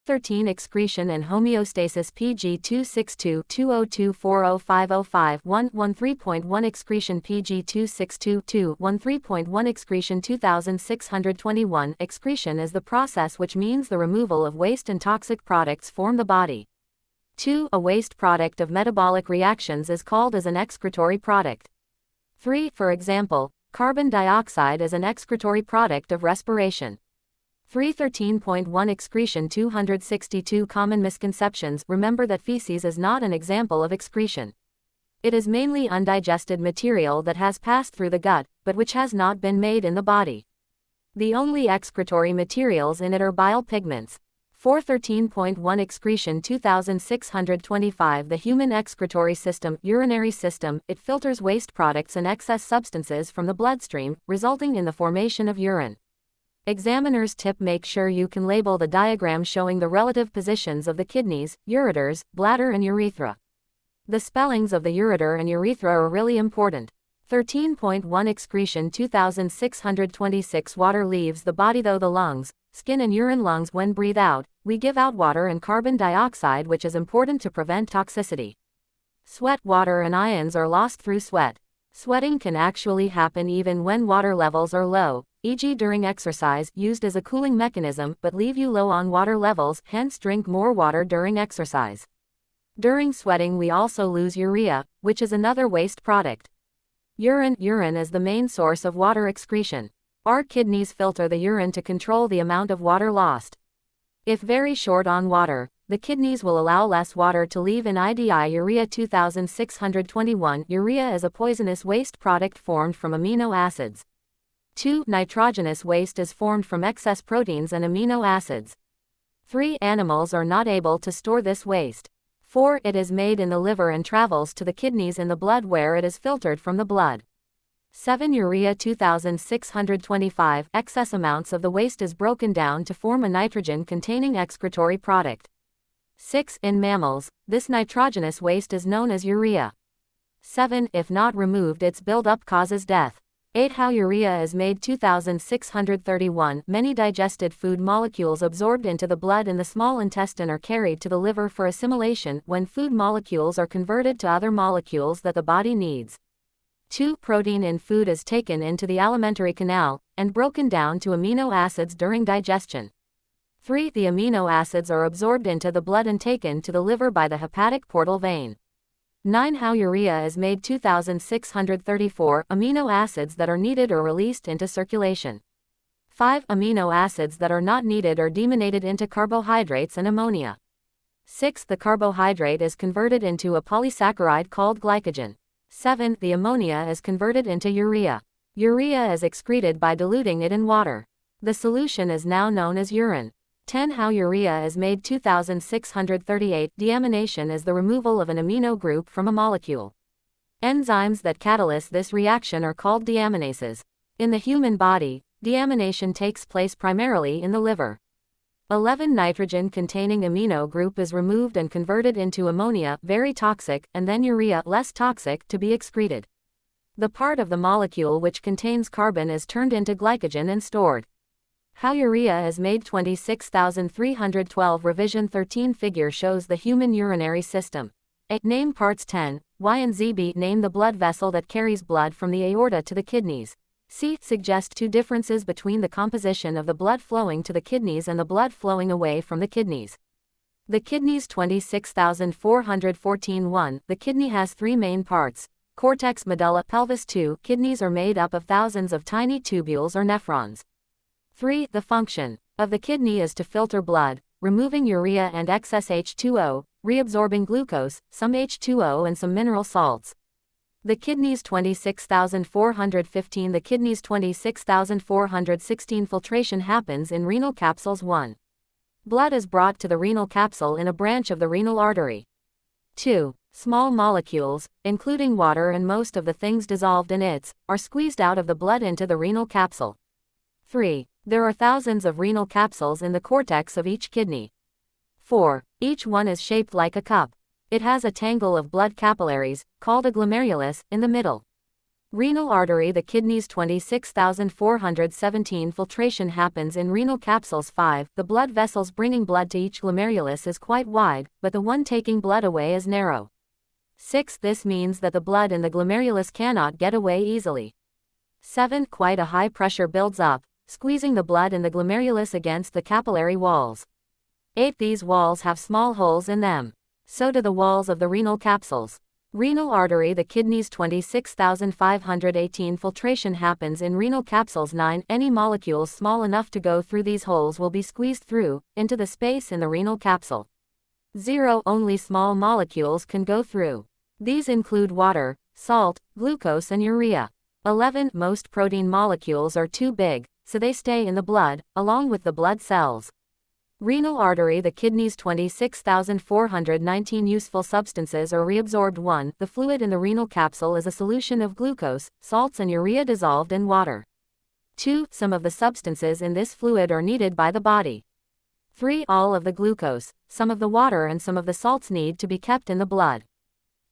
13 Excretion and homeostasis PG 262-202-40505-1 13.1 Excretion PG 262-2 Excretion 2621 Excretion is the process which means the removal of waste and toxic products from the body. 2. A waste product of metabolic reactions is called as an excretory product. 3. For example, carbon dioxide is an excretory product of respiration. 313.1 Excretion 262 Common misconceptions. Remember that feces is not an example of excretion. It is mainly undigested material that has passed through the gut, but which has not been made in the body. The only excretory materials in it are bile pigments. 413.1 Excretion 2625 The human excretory system, urinary system, it filters waste products and excess substances from the bloodstream, resulting in the formation of urine. Examiner's tip: make sure you can label the diagram showing the relative positions of the kidneys, ureters, bladder and urethra. The spellings of the ureter and urethra are really important. 13.1 Excretion 2626 Water leaves the body through the lungs, skin and urine. Lungs. When breathe out, we give out water and carbon dioxide, which is important to prevent toxicity. Sweat. Water and ions are lost through sweat. Sweating can actually happen even when water levels are low, e.g. during exercise, used as a cooling mechanism, but leave you low on water levels, hence drink more water during exercise. During sweating we also lose urea, which is another waste product. Urine. Urine is the main source of water excretion. Our kidneys filter the urine to control the amount of water lost. If very short on water, the kidneys will allow less water to leave in IDI. Urea 2621 Urea is a poisonous waste product formed from amino acids. 2. Nitrogenous waste is formed from excess proteins and amino acids. 3. Animals are not able to store this waste. 4. It is made in the liver and travels to the kidneys in the blood where it is filtered from the blood. 7. Urea 2625 Excess amounts of the waste is broken down to form a nitrogen-containing excretory product. 6. In mammals, this nitrogenous waste is known as urea. 7. If not removed, its buildup causes death. 8. How urea is made 2631 Many digested food molecules absorbed into the blood in the small intestine are carried to the liver for assimilation, when food molecules are converted to other molecules that the body needs. 2. Protein in food is taken into the alimentary canal, and broken down to amino acids during digestion. 3. The amino acids are absorbed into the blood and taken to the liver by the hepatic portal vein. 9. How urea is made 2634 Amino acids that are needed are released into circulation. 5. Amino acids that are not needed are deaminated into carbohydrates and ammonia. 6. The carbohydrate is converted into a polysaccharide called glycogen. 7. The ammonia is converted into urea. Urea is excreted by diluting it in water. The solution is now known as urine. 10. How urea is made 2638 Deamination is the removal of an amino group from a molecule. Enzymes that catalyze this reaction are called deaminases. In the human body, deamination takes place primarily in the liver. 11. Nitrogen-containing amino group is removed and converted into ammonia, very toxic, and then urea, less toxic, to be excreted. The part of the molecule which contains carbon is turned into glycogen and stored. How urea is made 26312 Revision 13 Figure shows the human urinary system. A. Name parts 10, Y and Z. B. Name the blood vessel that carries blood from the aorta to the kidneys. C. Suggest two differences between the composition of the blood flowing to the kidneys and the blood flowing away from the kidneys. The kidneys 26414 1. The kidney has three main parts: cortex, medulla, pelvis. 2. Kidneys are made up of thousands of tiny tubules or nephrons. 3. The function of the kidney is to filter blood, removing urea and excess H2O, reabsorbing glucose, some H2O and some mineral salts. The kidneys 26415 The kidneys 26416 Filtration happens in renal capsules. 1. Blood is brought to the renal capsule in a branch of the renal artery. 2. Small molecules, including water and most of the things dissolved in it, are squeezed out of the blood into the renal capsule. 3. There are thousands of renal capsules in the cortex of each kidney. 4. Each one is shaped like a cup. It has a tangle of blood capillaries, called a glomerulus, in the middle. Renal artery. The kidneys. 26,417 filtration happens in renal capsules. 5. The blood vessels bringing blood to each glomerulus is quite wide, but the one taking blood away is narrow. 6. This means that the blood in the glomerulus cannot get away easily. 7. Quite a high pressure builds up, squeezing the blood in the glomerulus against the capillary walls. 8. These walls have small holes in them. So do the walls of the renal capsules. Renal artery. The kidneys. 26,518 filtration happens in renal capsules. 9. Any molecules small enough to go through these holes will be squeezed through, into the space in the renal capsule. 0. Only small molecules can go through. These include water, salt, glucose and urea. 11. Most protein molecules are too big, so they stay in the blood, along with the blood cells. Renal artery. The kidneys. 26,419 useful substances are reabsorbed. 1. The fluid in the renal capsule is a solution of glucose, salts and urea dissolved in water. 2. Some of the substances in this fluid are needed by the body. 3. All of the glucose, some of the water and some of the salts need to be kept in the blood.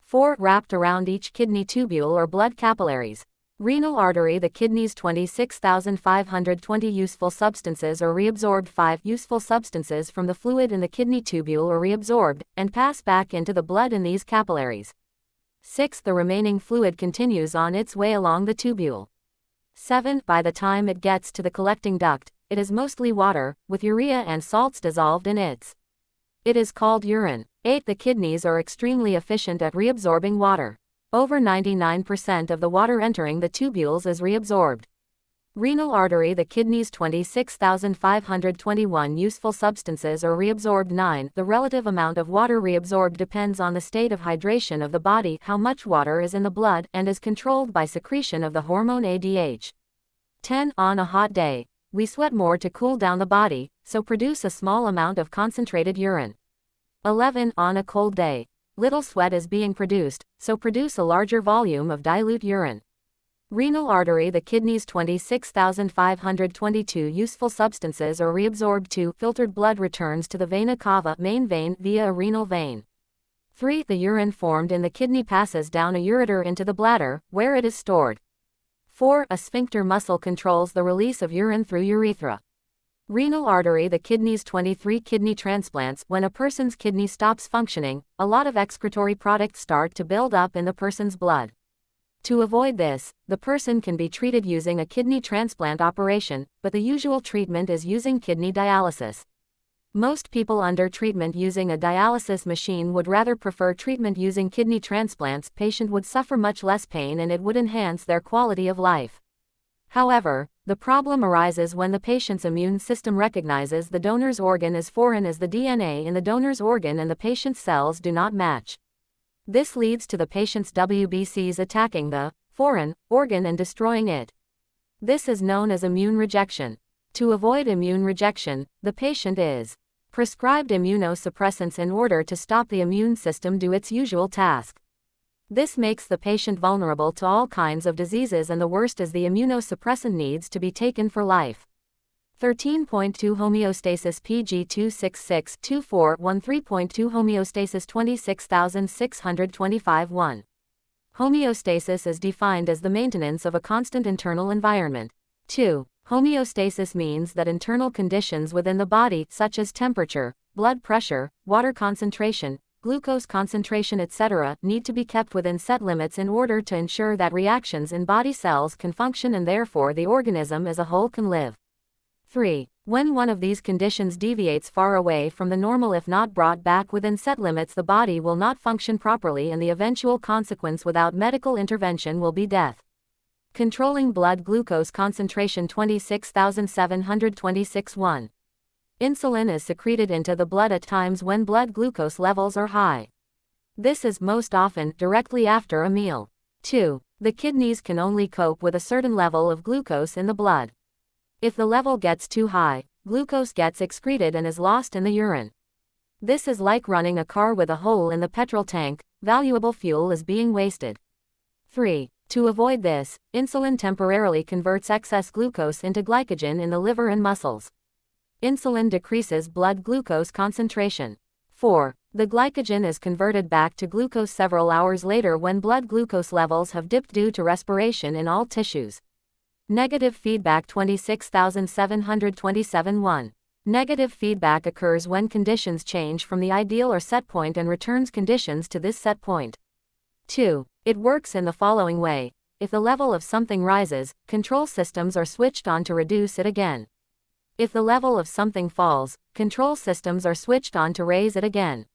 4. Wrapped around each kidney tubule or blood capillaries. Renal artery. The kidneys. 26,520 useful substances are reabsorbed. 5. Useful substances from the fluid in the kidney tubule are reabsorbed, and pass back into the blood in these capillaries. 6. The remaining fluid continues on its way along the tubule. 7. By the time it gets to the collecting duct, it is mostly water, with urea and salts dissolved in it. It is called urine. 8. The kidneys are extremely efficient at reabsorbing water. Over 99% of the water entering the tubules is reabsorbed. Renal artery. The kidneys. 26,521 useful substances are reabsorbed. 9. The relative amount of water reabsorbed depends on the state of hydration of the body, how much water is in the blood, and is controlled by secretion of the hormone ADH. 10. On a hot day, we sweat more to cool down the body, so produce a small amount of concentrated urine. 11. On a cold day, little sweat is being produced, so produce a larger volume of dilute urine. Renal artery. The kidneys. 26,522 useful substances are reabsorbed. 2. Filtered blood returns to the vena cava main vein via a renal vein. 3. The urine formed in the kidney passes down a ureter into the bladder, where it is stored. 4. A sphincter muscle controls the release of urine through urethra. Renal artery. The kidneys. 23 kidney transplants. When a person's kidney stops functioning, a lot of excretory products start to build up in the person's blood. To avoid this, the person can be treated using a kidney transplant operation, but the usual treatment is using kidney dialysis. Most people under treatment using a dialysis machine would rather prefer treatment using kidney transplants. Patient would suffer much less pain and it would enhance their quality of life. However, the problem arises when the patient's immune system recognizes the donor's organ as foreign as the DNA in the donor's organ and the patient's cells do not match. This leads to the patient's WBCs attacking the foreign organ and destroying it. This is known as immune rejection. To avoid immune rejection, the patient is prescribed immunosuppressants in order to stop the immune system do its usual task. This makes the patient vulnerable to all kinds of diseases, and the worst is the immunosuppressant needs to be taken for life. 13.2 Homeostasis PG 266-2413.2 Homeostasis 26625 1. Homeostasis is defined as the maintenance of a constant internal environment. 2. Homeostasis means that internal conditions within the body, such as temperature, blood pressure, water concentration, glucose concentration, etc., need to be kept within set limits in order to ensure that reactions in body cells can function and therefore the organism as a whole can live. 3. When one of these conditions deviates far away from the normal, if not brought back within set limits, the body will not function properly and the eventual consequence without medical intervention will be death. Controlling blood glucose concentration 26,726 1. Insulin is secreted into the blood at times when blood glucose levels are high. This is most often directly after a meal. 2. The kidneys can only cope with a certain level of glucose in the blood. If the level gets too high, glucose gets excreted and is lost in the urine. This is like running a car with a hole in the petrol tank, valuable fuel is being wasted. 3. To avoid this, insulin temporarily converts excess glucose into glycogen in the liver and muscles. Insulin decreases blood glucose concentration. 4. The glycogen is converted back to glucose several hours later when blood glucose levels have dipped due to respiration in all tissues. Negative feedback 26727 1. Negative feedback occurs when conditions change from the ideal or set point and returns conditions to this set point. 2. It works in the following way. If the level of something rises, control systems are switched on to reduce it again. If the level of something falls, control systems are switched on to raise it again.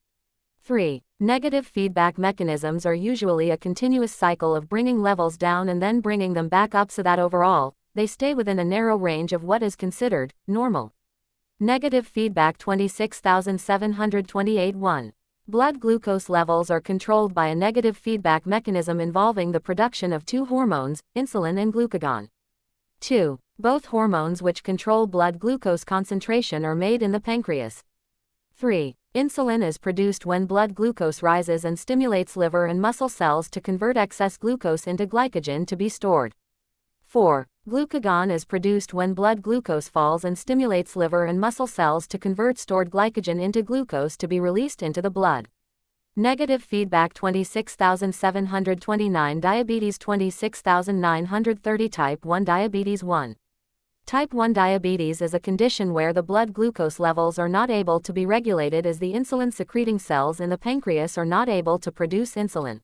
3. Negative feedback mechanisms are usually a continuous cycle of bringing levels down and then bringing them back up so that overall, they stay within a narrow range of what is considered normal. Negative feedback 26728 1. Blood glucose levels are controlled by a negative feedback mechanism involving the production of two hormones, insulin and glucagon. 2. Both hormones which control blood glucose concentration are made in the pancreas. 3. Insulin is produced when blood glucose rises and stimulates liver and muscle cells to convert excess glucose into glycogen to be stored. 4. Glucagon is produced when blood glucose falls and stimulates liver and muscle cells to convert stored glycogen into glucose to be released into the blood. Negative feedback 26729 Diabetes 26930 Type 1 Diabetes 1. Type 1 diabetes is a condition where the blood glucose levels are not able to be regulated as the insulin-secreting cells in the pancreas are not able to produce insulin.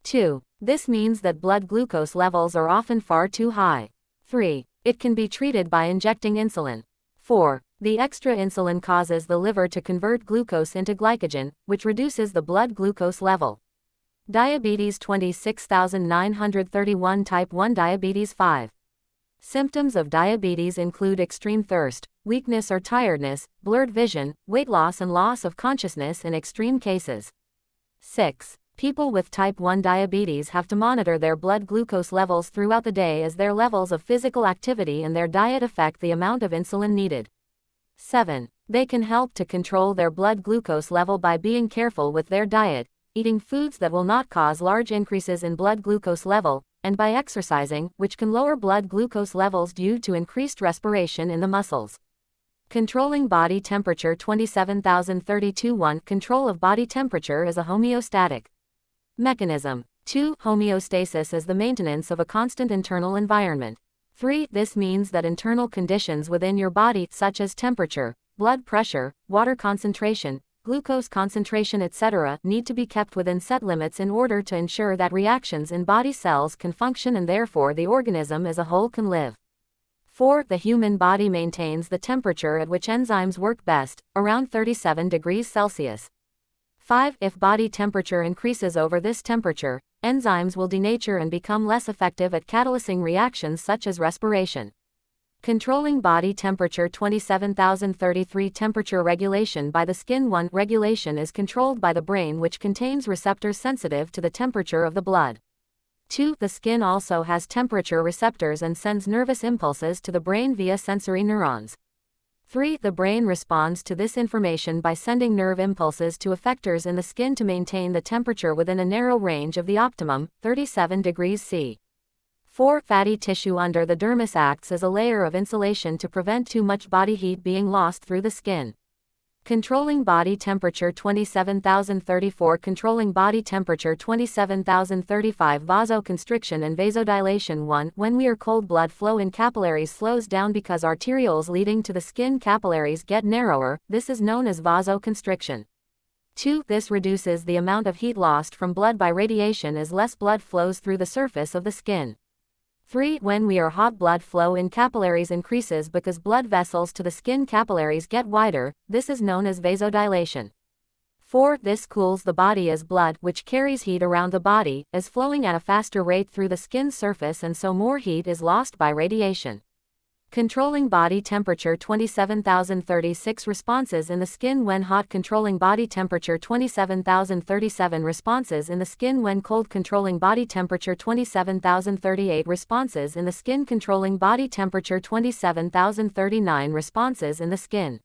2. This means that blood glucose levels are often far too high. 3. It can be treated by injecting insulin. 4. The extra insulin causes the liver to convert glucose into glycogen, which reduces the blood glucose level. Diabetes 26931 Type 1 Diabetes 5. Symptoms of diabetes include extreme thirst, weakness or tiredness, blurred vision, weight loss and loss of consciousness in extreme cases. 6. People with type 1 diabetes have to monitor their blood glucose levels throughout the day as their levels of physical activity and their diet affect the amount of insulin needed. 7. They can help to control their blood glucose level by being careful with their diet, eating foods that will not cause large increases in blood glucose level, and by exercising, which can lower blood glucose levels due to increased respiration in the muscles. Controlling body temperature 27032 1. Control of body temperature is a homeostatic mechanism. 2. Homeostasis is the maintenance of a constant internal environment. 3. This means that internal conditions within your body, such as temperature, blood pressure, water concentration, glucose concentration etc., need to be kept within set limits in order to ensure that reactions in body cells can function and therefore the organism as a whole can live. 4. The human body maintains the temperature at which enzymes work best, around 37 degrees Celsius. 5. If body temperature increases over this temperature, enzymes will denature and become less effective at catalyzing reactions such as respiration. Controlling body temperature 27033 Temperature regulation by the skin 1. Regulation is controlled by the brain, which contains receptors sensitive to the temperature of the blood. 2. The skin also has temperature receptors and sends nervous impulses to the brain via sensory neurons. 3. The brain responds to this information by sending nerve impulses to effectors in the skin to maintain the temperature within a narrow range of the optimum, 37 degrees C. 4. Fatty tissue under the dermis acts as a layer of insulation to prevent too much body heat being lost through the skin. Controlling body temperature 27034 Controlling body temperature 27035 Vasoconstriction and vasodilation 1. When we are cold, blood flow in capillaries slows down because arterioles leading to the skin capillaries get narrower. This is known as vasoconstriction. 2. This reduces the amount of heat lost from blood by radiation as less blood flows through the surface of the skin. 3. When we are hot, blood flow in capillaries increases because blood vessels to the skin capillaries get wider. This is known as vasodilation. 4. This cools the body as blood, which carries heat around the body, is flowing at a faster rate through the skin surface and so more heat is lost by radiation. Controlling body temperature 27036 Responses in the skin when hot. Controlling body temperature 27037 Responses in the skin when cold. Controlling body temperature 27038 Responses in the skin. Controlling body temperature 27039 Responses in the skin.